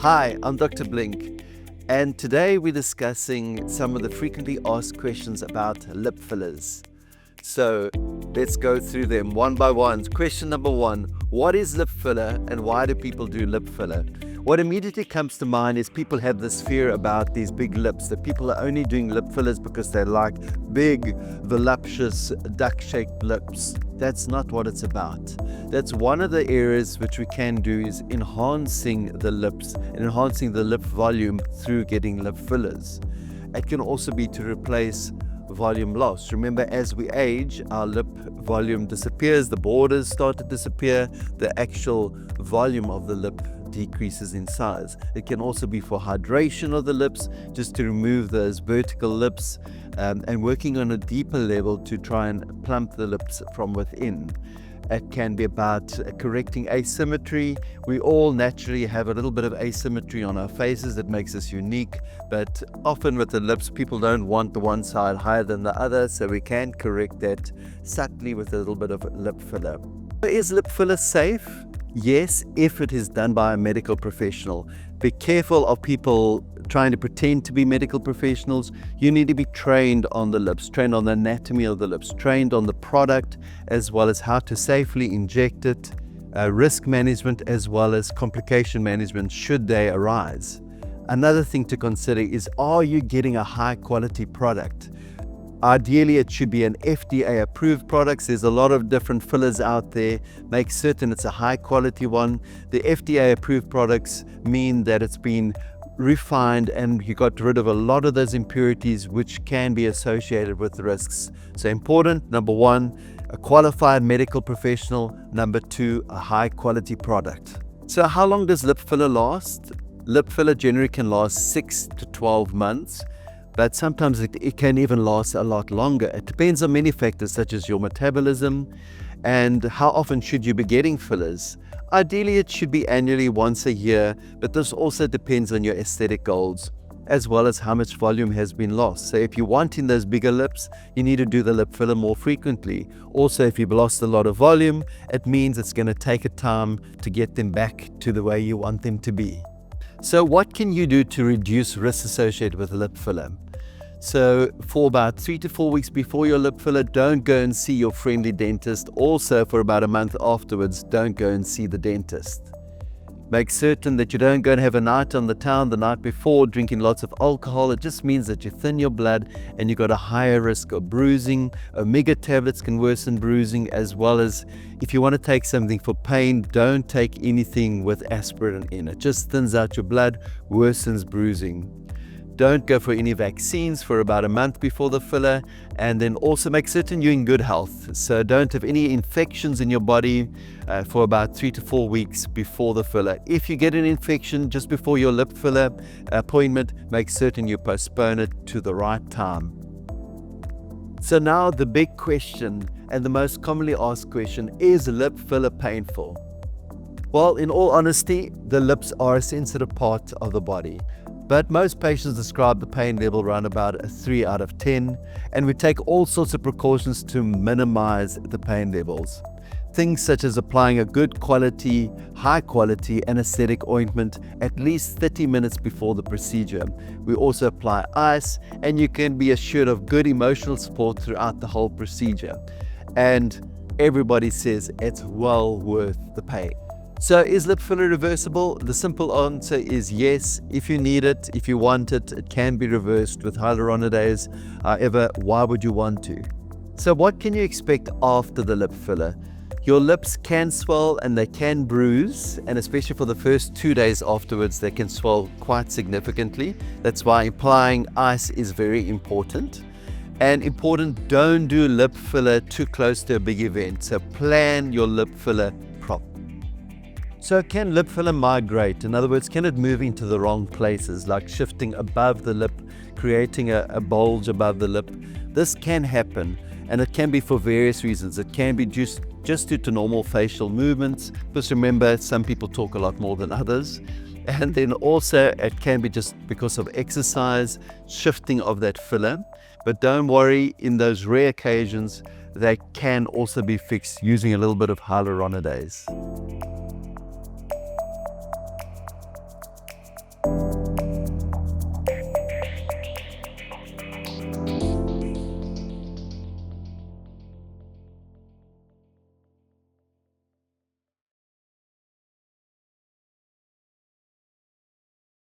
Hi, I'm Dr. Blink, and today we're discussing some of the frequently asked questions about lip fillers. So let's go through them one by one. Question number one, what is lip filler and why do people do lip filler? What immediately comes to mind is people have this fear about these big lips, that people are only doing lip fillers because they like big, voluptuous, duck-shaped lips. That's not what it's about. That's one of the areas which we can do is enhancing the lips and enhancing the lip volume through getting lip fillers. It can also be to replace volume loss. Remember, as we age, our lip volume disappears, the borders start to disappear, the actual volume of the lip decreases in size. It can also be for hydration of the lips, just to remove those vertical lips, and working on a deeper level to try and plump the lips from within. It can be about correcting asymmetry. We all naturally have a little bit of asymmetry on our faces that makes us unique, but often with the lips, people don't want the one side higher than the other, so we can correct that subtly with a little bit of lip filler. Is lip filler safe? Yes, if it is done by a medical professional. Be careful of people trying to pretend to be medical professionals. You need to be trained on the lips, trained on the anatomy of the lips, trained on the product, as well as how to safely inject it, risk management, as well as complication management should they arise. Another thing to consider is, are you getting a high quality product? Ideally, it should be an FDA approved product. There's a lot of different fillers out there. Make certain it's a high quality one. The FDA approved products mean that it's been refined and you got rid of a lot of those impurities which can be associated with risks. So important, number one, a qualified medical professional. Number two, a high quality product. So how long does lip filler last? Lip filler generally can last 6 to 12 months. But sometimes it can even last a lot longer. It depends on many factors such as your metabolism and how often should you be getting fillers. Ideally, it should be annually, once a year, but this also depends on your aesthetic goals as well as how much volume has been lost. So if you're wanting those bigger lips, you need to do the lip filler more frequently. Also, if you've lost a lot of volume, it means it's going to take a time to get them back to the way you want them to be. So what can you do to reduce risks associated with lip filler? So for about 3 to 4 weeks before your lip filler, don't go and see your friendly dentist. Also for about a month afterwards, don't go and see the dentist. Make certain that you don't go and have a night on the town the night before drinking lots of alcohol. It just means that you thin your blood and you've got a higher risk of bruising. Omega tablets can worsen bruising, as well as if you want to take something for pain, don't take anything with aspirin in. It just thins out your blood, worsens bruising. Don't go for any vaccines for about a month before the filler, and then also make certain you're in good health. So don't have any infections in your body for about 3 to 4 weeks before the filler. If you get an infection just before your lip filler appointment, make certain you postpone it to the right time. So now the big question and the most commonly asked question, is lip filler painful? Well, in all honesty, the lips are a sensitive part of the body. But most patients describe the pain level around about a 3 out of 10, and we take all sorts of precautions to minimize the pain levels. Things such as applying a good quality, high quality anesthetic ointment at least 30 minutes before the procedure. We also apply ice, and you can be assured of good emotional support throughout the whole procedure. And everybody says it's well worth the pain. So is lip filler reversible? The simple answer is yes. If you need it, if you want it, it can be reversed with hyaluronidase. However, why would you want to? So what can you expect after the lip filler? Your lips can swell and they can bruise, and especially for the first 2 days afterwards, they can swell quite significantly. That's why applying ice is very important. And important, don't do lip filler too close to a big event. So plan your lip filler properly. So can lip filler migrate? In other words, can it move into the wrong places, like shifting above the lip, creating a bulge above the lip? This can happen, and it can be for various reasons. It can be just due to normal facial movements, because remember, some people talk a lot more than others. And then also it can be just because of exercise, shifting of that filler. But don't worry, in those rare occasions, they can also be fixed using a little bit of hyaluronidase.